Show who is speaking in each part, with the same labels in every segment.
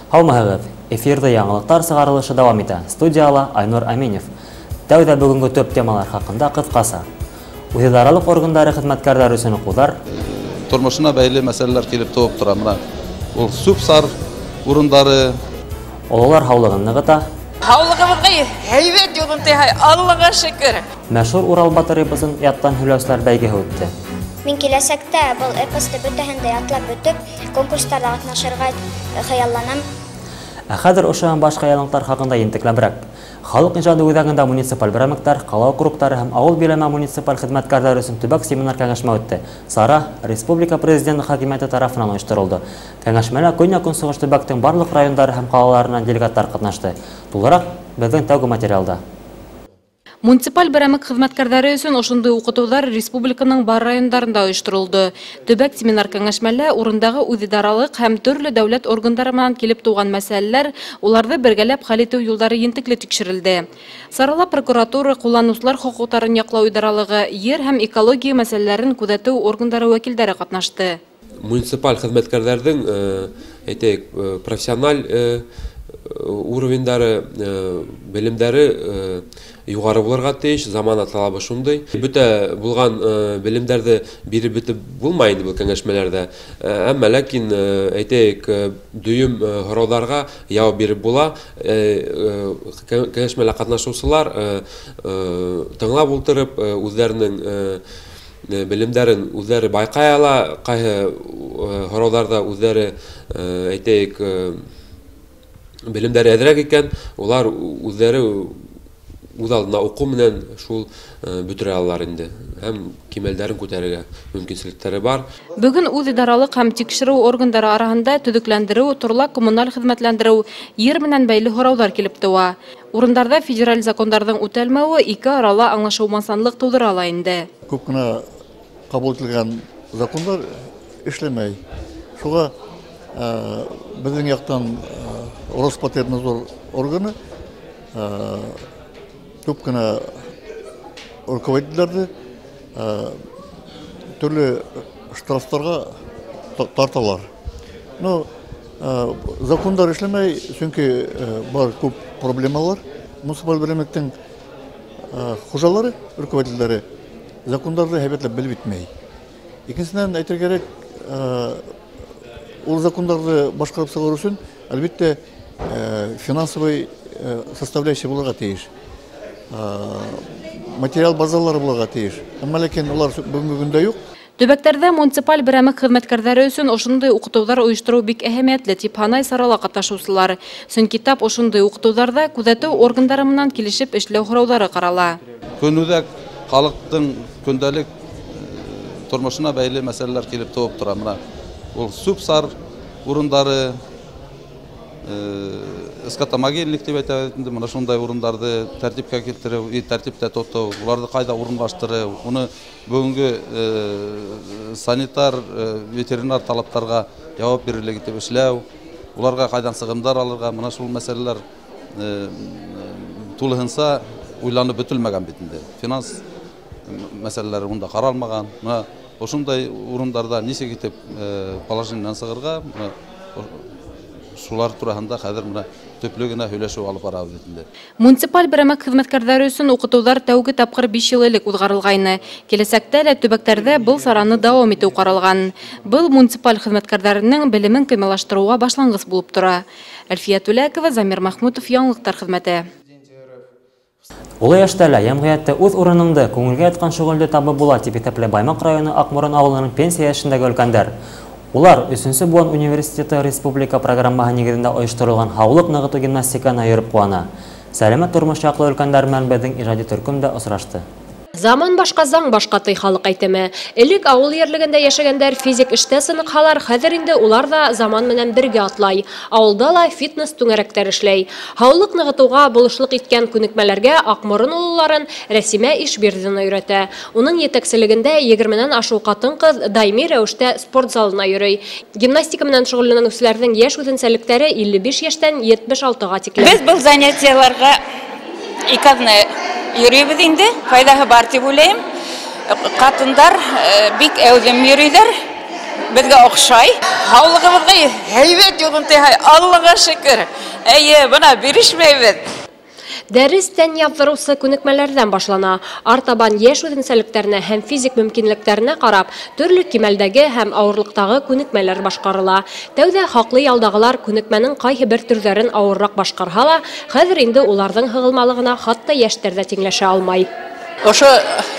Speaker 1: Һаумыһығыҙ, эфирді яңылықтар сығарылышы дауам итә. Студияла Айнур Аминев. Тәүҙә бүгінгі төп темалар хақында ҡыҫҡаса. Үҙидаралыҡ органдары хеҙмәткәрҙәре өсөн уҡыуҙар,
Speaker 2: тормошына бәйле мәсьәләләр килеп тыуып тора. Ул сүп-сар урындары,
Speaker 1: ололар һаулығын нығыта.
Speaker 3: Һаулығыбыҙға һәйбәт юғынты, Аллаға шөкөр.
Speaker 1: Мәшһүр Урал батырыбыҙын яттан һөйләүселәр бәйгеһе үтте.
Speaker 4: Мин киләсәктә был эпосты бөтәһен дә ятлап бөтөп, конкурстарда ҡатнашырға хыялланам.
Speaker 1: Ә хәҙер ошоған башҡа яңылыҡтар хаҡында ентекләберәк. Халыҡ ижады үҙәгендә муниципаль берәмектәр, ҡала округтары һәм ауыл биләмә муниципаль хеҙмәткәрҙәре өсөн төбәк семинар кәңәшмә үтте. Сара Республика Президенты хакимиәте тарафынан ойошторолдо. Кәңәшмәлә Көньяҡ-Көнсығыш төбәктең барлыҡ райондары һәм ҡалаларынан делегаттар ҡатнашты. Тулыраҡ беҙҙең тәүге материалда.
Speaker 5: Муниципаль берәмек хеҙмәткәрҙәре өсөн ошондай уҡытыуҙар республиканың бар райондарында ойошторолдо. Төбәк семинар кәңәшмәлә урындағы үҙидаралыҡ һәм төрлө дәүләт органдары менән килеп тыуған мәсьәләләр, уларҙы бергәләп хәл итеү юлдары ентекле тикшерелде. Сарала прокуратура, ҡулланыусылар хоҡуҡтарын яҡлау идаралығы, ер һәм экология мәсьәләләрен күҙәтеү органдары вәкилдәре ҡатнашты.
Speaker 6: Муниципаль хеҙмәткәрҙәрҙең профессиональ уровендары, белемдәре юғары булырға тейеш, замана талабы шундай. Бөтә булған белемдәрҙе биреп бөтөп булмай инде был кәңәшмәләрҙә. Әммә ләкин дөйөм һорауҙарға яуап биреп була. Кәңәшмәлә ҡатнашыусылар тыңлап ултырып, үҙҙәренең белемдәрен үҙҙәре байҡай ала, ҡайһы һорауҙарҙа үҙҙәре белемдәре әҙерәк икән, улар үҙҙәре үҙ алдына уҡыу менән шул бөтөрә алалар инде. Һәм кимәлдәрен күтәрергә мөмкинселектәре бар.
Speaker 5: Бөгөн үҙидаралыҡ һәм тикшереү органдары араһында төҙөкләндереү, торлаҡ коммуналь хеҙмәтләндереү, ер менән бәйле һорауҙар килеп тыуа. Урындарҙа федераль закондарҙың үтәлмәүе ике арала аңлашылмасанлыҡ тыуҙыра ала инде.
Speaker 7: Күп кенә ҡабул ителгән закондар эшләмәй. Шуға беҙҙең яҡтан Роспотребнадзор органы күп кенә руководителдәрҙе төрлө штрафтарға тарталар. Закондар эшләмәй, сөнки бар күп проблемалар. Муниципаль берәмектең хужалары, руководителдәре закондарды һәйбәтләп белеп итмәй. Икенсенән әйтергә кәрәк, ул закондарды башҡарып сығыр өсөн, әлбиттә, финансовый составляющий булырға тейеш. Материал базалары булырға тейеш. Әммә ләкин улар бүгенге көндә юҡ.
Speaker 5: Төбәктәрҙә муниципаль берәмек хеҙмәткәрҙәре өсөн ошондай уҡытыуҙар ойоштороу бик әһәмиәтле, тип һанай сарала ҡатнашыусылар. Сөнки тап ошондай уҡытыуҙарҙа күҙәтеү органдары менән килешеп эшләү һорауҙары ҡарала.
Speaker 2: Көнүҙәк халыҡтың көндәлек тормошона бәйле мәсьәләләр килеп тыуып тора. Ул сүп-сар урындары, эскатомогильник дип әйтәбеҙ инде, мына шундай урындарды тәртипкә килтереү, тәртиптә тотоу, уларҙы ҡайҙа урынлаштырыу, уны бүгенге санитар, ветеринар талаптарға яуап бирерлек итеп эшләү, уларға ҡайҙан сығымдар алырға, мына шул мәсьәләләр тулыһынса уйланып бөтөлмәгән бит инде. Финанс мәсьәләләре унда ҡаралмаған. Ошондай урындарда нисек итеп положениянан сығырға, шулар тураһында хәҙер төплө генә һөйләшеү алып барабыҙ инде.
Speaker 5: Муниципаль берәмек хеҙмәткәрҙәре өсөн уҡытыуҙар тәүге тапҡыр 5 йыл элек уҙғарылғайны. Киләсәктә лә төбәктәрҙә был сараны дауам итеү ҡаралған. Был муниципаль хеҙмәткәрҙәренең белемен камиллаштырыуға башланғыс булып тора. Әлфиә Түләкова, Замир Махмутов, Яңылыҡтар хеҙмәте.
Speaker 1: Улы йәштә лә йәмғиәттә үҙ урыныңды, күңелгә ятҡан шөғөлдө табып була, тип иҫәпләй Баймаҡ районы Аҡморон ауылының пенсия йәшендәге өлкәндәр. Улар 3-нче Буан университеты республика программаһы нигеҙендә ойошторолған һаулыҡ нығытыу гимнастиканы йөрөп ҡыуана. Сәләмәт тормош яҡлы өлкәндәр менән беҙҙең ижади төркөм дә осрашты.
Speaker 8: Заман башка, заң башка тый халык әйтеме. Элек авыл ерлегендә яшәгәндәр физик эштә сыныҡһалар, хәҙер инде улар да заман менән бергә атлай. Авылда ла фитнес түңәрәктәр эшләй. Һаулыҡ нығытыуға булышлыҡ иткән күнекмәләргә Аҡморон улларын Рәсимә Ишбирҙина өйрәтә. Уның етәкселегендә 20-нән ашыу ҡатын-ҡыҙ даими рәүештә спорт залына йөрөй. Гимнастика менән шөғөлләнеүселәрҙең йәш үҙенсәлектәре 55 йәштән 76-ға тиклем.
Speaker 3: Без был занятияларға иказны йөрөйбөҙ инде, файдаһы бар дип уйлайым. Ҡатындар бик әүҙем йөрөйҙәр. Безгә охшай. Һаулыгыбызга һәйбәт йогынты, Аллаһка шөкер. Әйе, бына бирешмәйбез.
Speaker 8: Дәрес тән яздырусы күнекмәләрдән башлана. Артабан яшь үзенчәлекләренә һәм физик мөмкинлекләренә карап, төрле кимәлдәге һәм авырлыктагы күнекмәләр башкарыла. Тәүдә хаклы ялдагылар күнекмәнең кайһы бер төрләрен авыррак башкарса ла, хәзер инде уларның һыгылмалыгына хатта яшьтәрдә тиңләшә алмай.
Speaker 9: Ошо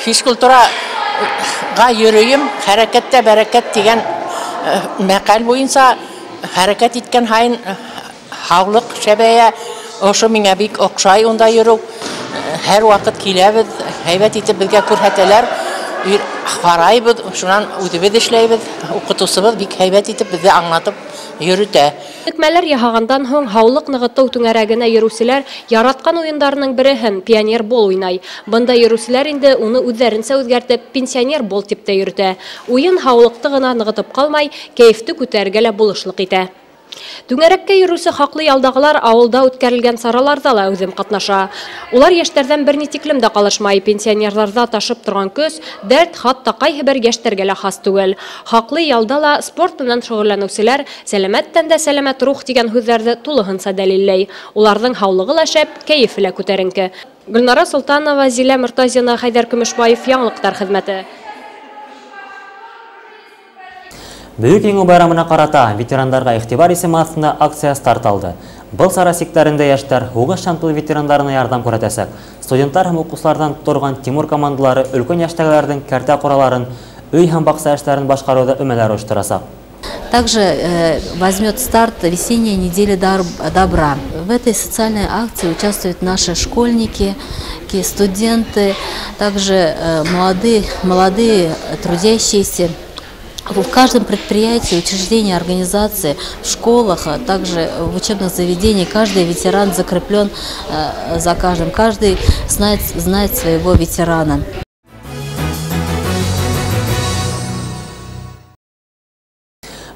Speaker 9: физкультурага йөрөйем, хәрәкәттә бәрәкәт дигән мәкаль буенча хәрәкәт иткән һайын һаулык шәбәя. Ошо миңа бик охшай унда йөрү. Һәр вакыт киләбез, һәйбәт итеп безгә күрһәтәләр. Карайбыз, шуннан үтебез эшләйбез. Укытучыбыз бик һәйбәт итеп безгә аңлатып йөрүтә.
Speaker 8: Күнекмәләр яһагандан һоң һаулык ныгыту түңәрәгенә йөрүчеләр яраткан уеннарының бере һәм пионер бол уйнай. Бында йөрүчеләр инде уны үзләренчә үзгәртеп пенсионер бол дип тә йөртә. Уен һаулыкты гына ныгытып калмай, кәефте күтәрергә лә булышлык итә. Түңәрәккә йөрүче хаклы ялдагылар авылда үткәрелгән сараларда ла үзем катнаша. Улар яшьтәрдән берни тиклем дә калышмай, пенсионерларда ташып торган көз, дәрт хатта кайһы бер яшьтәргә лә хас түгел. Хаклы ялда ла спорт белән шөгыльләнүчеләр сәламәттән дә сәламәт рух дигән сүзләрне тулыгынча дәлилләй. Уларның һаулыгы ла шәп, кәефе лә күтәренке. Гөлнара Солтанова, Зилә Мортазина, Хайдар Көмешбаев, Яңлыктар хезмәте.
Speaker 1: Бөек еңү байрамына карата ветерандарға игътибар исеме астында акция старт алды. Был сара секторында яшьтәр һугыш шамтылы ветерандарына ярдәм күрсәтәчәк. Студентлар һәм укучылардан торган Тимур командалары өлкән яшьтәгеләрнең кәртә кораларын, өй һәм бакса эшләрен башкаруда өмәләр оештырачак.
Speaker 10: Также возьмет старт весенняя неделя добра. В этой социальной акции участвуют наши школьники, студенты, также молодые трудящиеся. В каждом предприятии, учреждении, организации, в школах, а также в учебных заведениях каждый ветеран закреплен за каждым. Каждый знает своего ветерана.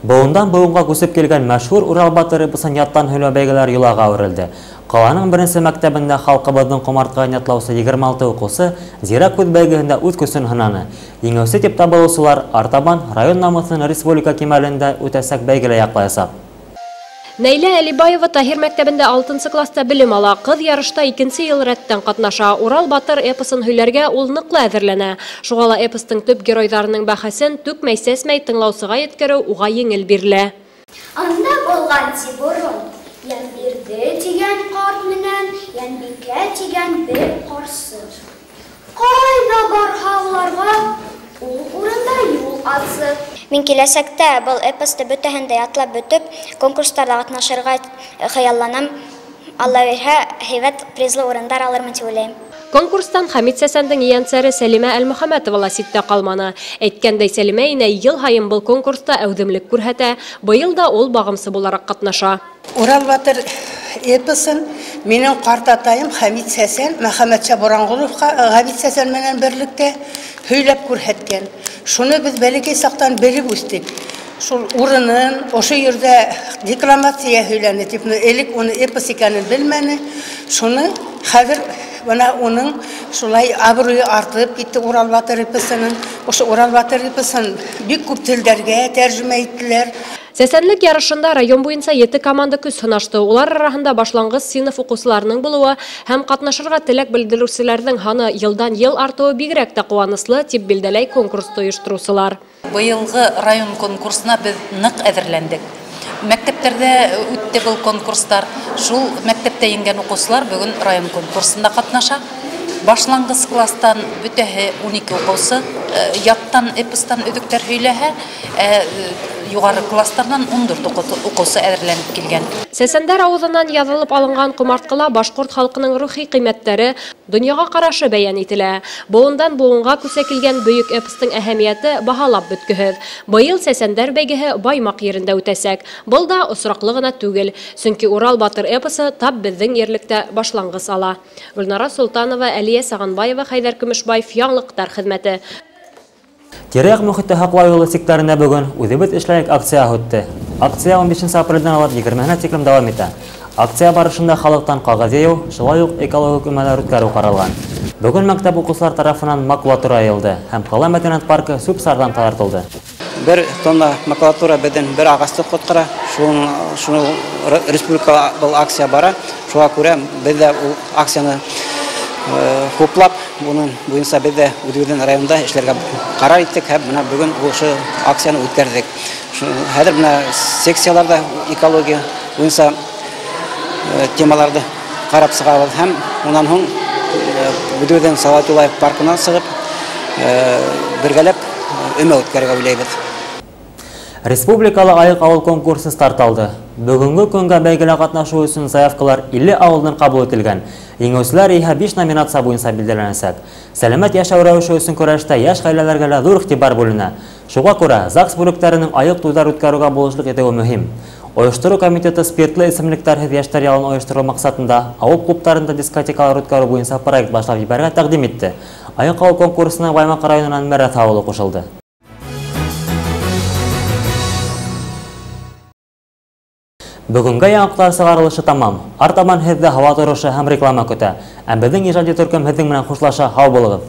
Speaker 1: Буындан буынга күсеп килгән мәшһүр Урал батыры Бысын яттан һөйләү бәйгеләр юлага үрелде. Каланың беренче мәктәбендә халкыбызның комартка ятлаучы 26 укучысы Зирак күз бәйгеһендә үз көсөн һынаны. Еңүче дип табылучылар артабан район намысын республика кимәлендә үтәсәк бәйгелә яклаячак.
Speaker 8: Нәйлә Әлибаева Таһир мәктәбендә 6 класста белем ала. Кыз ярышта 2нче ел рәттән катнаша. Урал батыр эпосын һөйләргә ул ныклы әзерләнә. Шуңа ла эпостың төп геройларының бәхәсен түкмәй-сәсмәй тыңлаусыга yetkерү уга еңел бирелә.
Speaker 4: Анда булган Тибурон, ян бирде дигән карт менән, ян бикә дигән бер карсыз. Кайда барһаларга ул урында юл асы. Мин киләсәктә был эпосты бөтәһендә ятлап бөтеп, конкурсларда катнашырга хыялланам. Алла бирһә, һәйбәт призлы урындар алырмын дип уйлыйм.
Speaker 8: Конкурстан Хамид Сәсәндең янсәре Сәлимә Әлмөхәмәтова ла ситтә калманы. Әйткәндәй, Сәлимә инә ел һайын был конкурста әүдемлек күрһәтә. Быел да ул багымсы буларак катнаша.
Speaker 11: Урал батыр эпосын минең картатайым Хамид Сәсән, Мөхәммәтша Бораңгуловка Хамид Сәсән менән берлектә һөйләп күрһәткән. Шуны без бәләкәй сактан белеп үстек. Шул урынын, ошо yerдә декламация һөйләнде дип, элек уны эпос икәнен белмәне. Шуны хәзер бана уның шулай абруе артып китте Урал батыр эпосының. Ошо Урал батыр эпосын бик күп телдәргә тәрҗемә иттеләр.
Speaker 8: Сәсәнлек ярышында район буенча 7 команда көс сынашты. Улар арасында башлангыч сыйныф укучыларының булуы һәм катнашырга теләк белдерүчеләрнең һаны елдан ел артуы бигрәк тә куанычлы дип билдәләй конкурс оештыручылар.
Speaker 12: Быелгы район конкурсына без нык әзерләндек. Мәктәпләрдә үтте был конкурслар. Шул мәктәптә ингән укучылар бүген район конкурсында катнаша. Башлангыч класстан бөтәһе 12 укучы, яттан эпостан өдөктәр һөйләһә, югары класстардан 14 укучы әзерләнеп килгән.
Speaker 8: Сәсәндәр авызыннан язылып алынган кумарткыла башкорт халкының рухи кыйммәтләре, дөньяга карашы бәян ителә. Буындан буынга күсәкилгән бөек эпостың әһәмияте баһалап беткеһез. Быел Сәсәндәр бәйгеһе Баймак ерендә үтәсәк. Был да осраклы гына түгел, чөнки Урал батыр эпосы тап безнең ерлектә башлангыч ала. Гөлнара Солтанова, Әлия Саганбаева, Хайдар Көмешбаев, Яңлыктар хезмәте.
Speaker 1: Тирәк мөхитте һаклау юлы секторында бүген үзебез эшләйек акция үтте. Акция 15 апрельдән алып 20-на тиклем дәвам итә. Акция барышында халыктан кагаз яу, шулай ук экологик өмәләр үткәрү каралган. Бүген мәктәп укучылар тарафыннан макулатура яйлды һәм кала мәдәният паркы субсардан таратылды.
Speaker 13: 1 тонна макулатура беден 1 ағасты қотқыра. Шуны республика бұл акция бара. Шуға көре беде акцияны хоплап, бұның бұйынса беде Удыгерден районда ішлерге қарар еттік. Бұна бүгін осы акцияны өткердік. Хәдір бұна секцияларда экология бұйынса темаларды қарап сығарып һәм онан соң Удыгерден Салатулаев паркына сығып біргелеп өме өткерге ойлайбыз.
Speaker 1: Республикалы айық ауыл конкурсы старталды. Бүгінгі күнгі бәйгелі қатнашу үшін заявкалар 50 ауылдан қабыл етілген. Еңеушілер 5 номинация бойынша білдірленсек. Сәлемет яшау рәвіші үшін көрәшті яш ғайлаларға зор ихтибар бөліні. Шуға көре ЗАГС бүліктерінің айық туйдар үткәруге болушылық етеуі мөһим. Ойыштыру комитеті спиртлы исемлектәрһез яшьтәр ялын ойыштыру мақсатында ауыл клубтарында дискотекалар үткәрү буенча проект башлап җибәргә тәкъдим итте. Айык ауыл конкурсына Баймак районынан Мәрәт авылы кушылды. Бүгінгі яңақтар сығарылышы тамам. Артаман һеҙҙе һауа торышы һәм реклама көтә. Ә беҙҙең ижади төркөм һеҙҙең менән хушлаша, һау булығыҙ.